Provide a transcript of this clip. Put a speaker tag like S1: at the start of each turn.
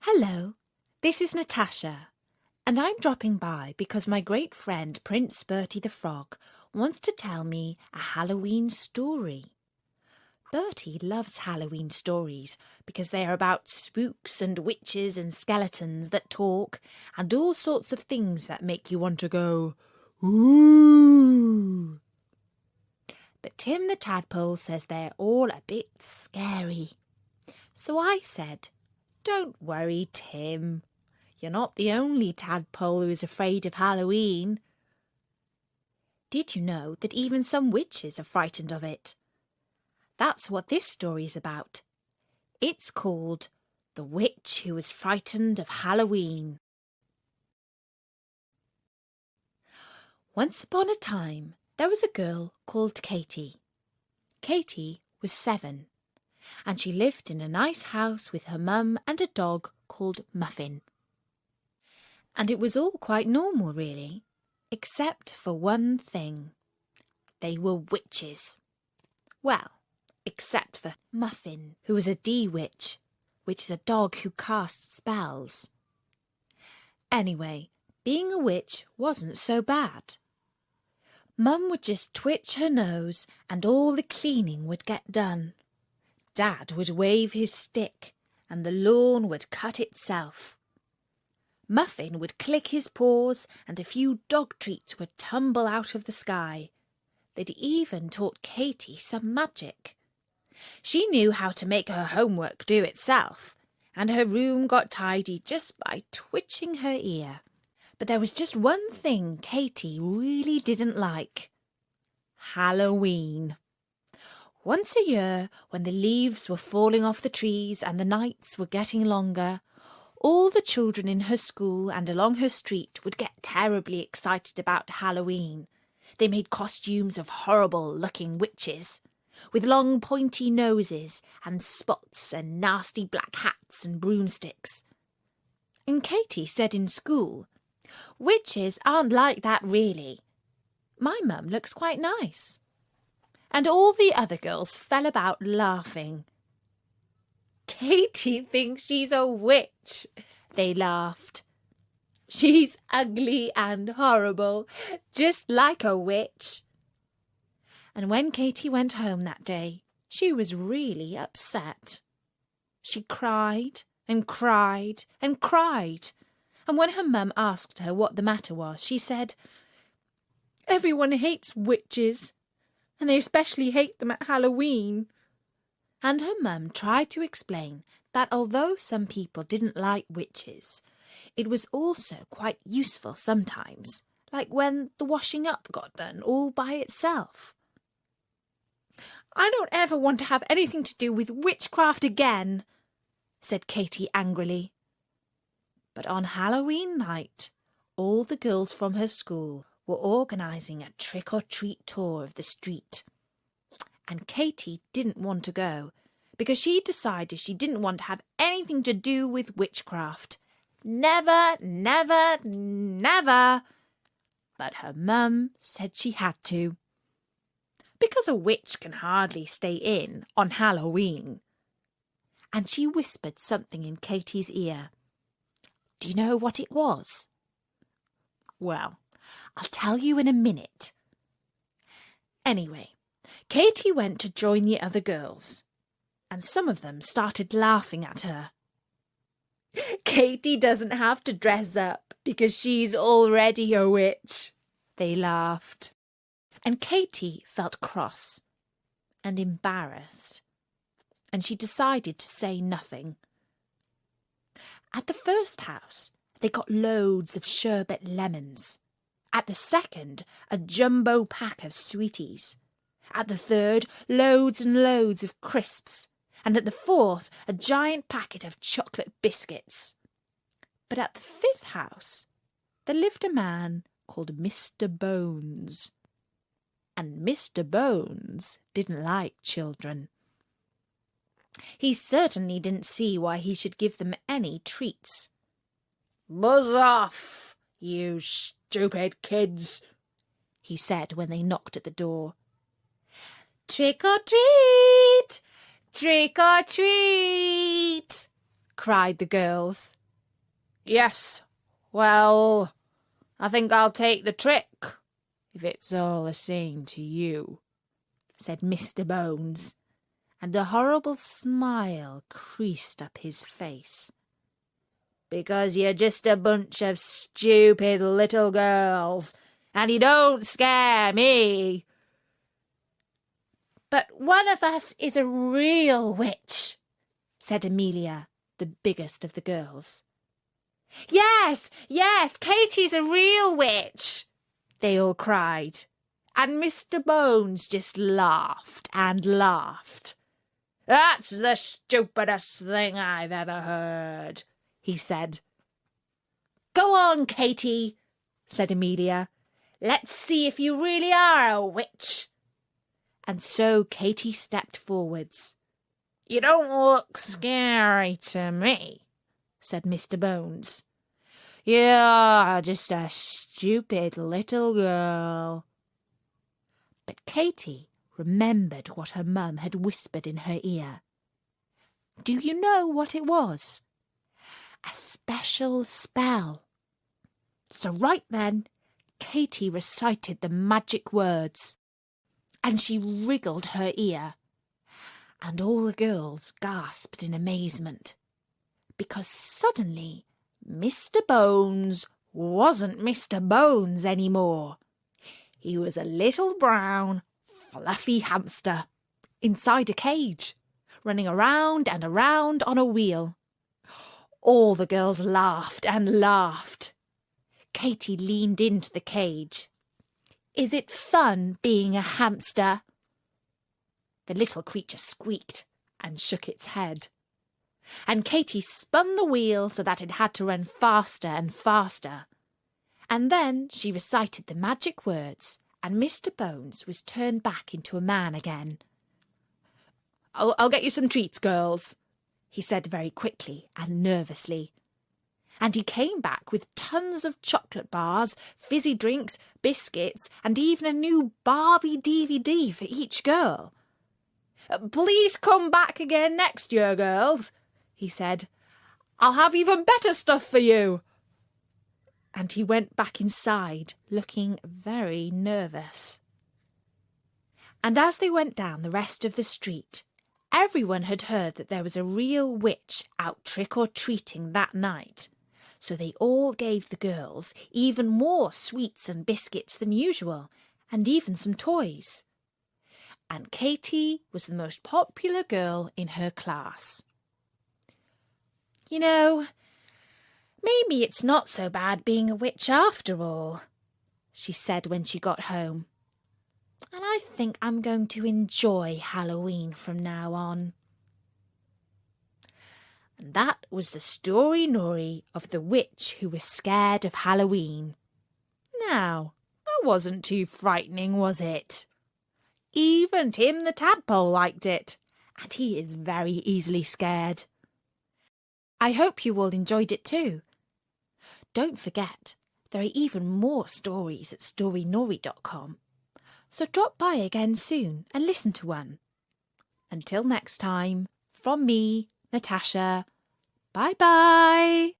S1: Hello, this is Natasha, and I'm dropping by because my great friend Prince Bertie the Frog wants to tell me a Halloween story. Bertie loves Halloween stories because they are about spooks and witches and skeletons that talk and all sorts of things that make you want to go, ooh. But Tim the Tadpole says they're all a bit scary. So I said, "Don't worry, Tim. You're not the only tadpole who is afraid of Halloween. Did you know that even some witches are frightened of it? That's what this story is about. It's called The Witch Who Was Frightened of Halloween. Once upon a time, there was a girl called Katie. Katie was 7, and she lived in a nice house with her mum and a dog called Muffin. And it was all quite normal, really, except for one thing. They were witches. Well, except for Muffin, who was a D-witch, which is a dog who casts spells. Anyway, being a witch wasn't so bad. Mum would just twitch her nose and all the cleaning would get done. Dad would wave his stick and the lawn would cut itself. Muffin would click his paws and a few dog treats would tumble out of the sky. They'd even taught Katie some magic. She knew how to make her homework do itself, and her room got tidy just by twitching her ear. But there was just one thing Katie really didn't like: Halloween. Once a year, when the leaves were falling off the trees and the nights were getting longer, all the children in her school and along her street would get terribly excited about Halloween. They made costumes of horrible-looking witches, with long pointy noses and spots and nasty black hats and broomsticks. And Katie said in school, "Witches aren't like that really. My mum looks quite nice." And all the other girls fell about laughing. "Katie thinks she's a witch," they laughed. "She's ugly and horrible, just like a witch." And when Katie went home that day, she was really upset. She cried and cried and cried. And when her mum asked her what the matter was, she said, "Everyone hates witches, and they especially hate them at Halloween." And her mum tried to explain that although some people didn't like witches, it was also quite useful sometimes, like when the washing up got done all by itself. "I don't ever want to have anything to do with witchcraft again," said Katie angrily. But on Halloween night, all the girls from her school were organising a trick-or-treat tour of the street. And Katie didn't want to go, because she decided she didn't want to have anything to do with witchcraft. Never, never, never. But her mum said she had to, because a witch can hardly stay in on Halloween. And she whispered something in Katie's ear. Do you know what it was? Well, I'll tell you in a minute. Anyway, Katie went to join the other girls, and some of them started laughing at her. "Katie doesn't have to dress up because she's already a witch," they laughed. And Katie felt cross and embarrassed, and she decided to say nothing. At the first house, they got loads of sherbet lemons. At the second, a jumbo pack of sweeties. At the third, loads and loads of crisps. And at the fourth, a giant packet of chocolate biscuits. But at the fifth house, there lived a man called Mr. Bones. And Mr. Bones didn't like children. He certainly didn't see why he should give them any treats. "Buzz off, you stupid kids," he said when they knocked at the door. "Trick or treat! Trick or treat!" cried the girls. Yes, well, I think I'll take the trick, if it's all the same to you, said Mr. Bones, and a horrible smile creased up his face. Because you're just a bunch of stupid little girls, and you don't scare me. But one of us is a real witch, said Amelia, the biggest of the girls. Yes, yes, Katie's a real witch, they all cried. And Mr. Bones just laughed and laughed. That's the stupidest thing I've ever heard, he said. Go on, Katie, said Amelia. Let's see if you really are a witch. And so Katie stepped forwards. You don't look scary to me, said Mr. Bones. You're just a stupid little girl. But Katie remembered what her mum had whispered in her ear. Do you know what it was? A special spell. So right then, Katie recited the magic words, and she wriggled her ear. And all the girls gasped in amazement, because suddenly Mr. Bones wasn't Mr. Bones anymore. He was a little brown, fluffy hamster inside a cage, running around and around on a wheel. All the girls laughed and laughed. Katie leaned into the cage. Is it fun being a hamster? The little creature squeaked and shook its head. And Katie spun the wheel so that it had to run faster and faster. And then she recited the magic words, and Mr. Bones was turned back into a man again. I'll get you some treats, girls, he said very quickly and nervously. And he came back with tons of chocolate bars, fizzy drinks, biscuits, and even a new Barbie DVD for each girl. Please come back again next year, girls, he said. I'll have even better stuff for you. And he went back inside, looking very nervous. And as they went down the rest of the street, everyone had heard that there was a real witch out trick-or-treating that night. So they all gave the girls even more sweets and biscuits than usual, and even some toys. And Katie was the most popular girl in her class. You know, maybe it's not so bad being a witch after all, she said when she got home. And I think I'm going to enjoy Halloween from now on. And that was the story of the witch who was scared of Halloween. Now, that wasn't too frightening, was it? Even Tim the Tadpole liked it, and he is very easily scared. I hope you all enjoyed it too. Don't forget, there are even more stories at storynori.com, so drop by again soon and listen to one. Until next time, from me, Natasha, bye-bye.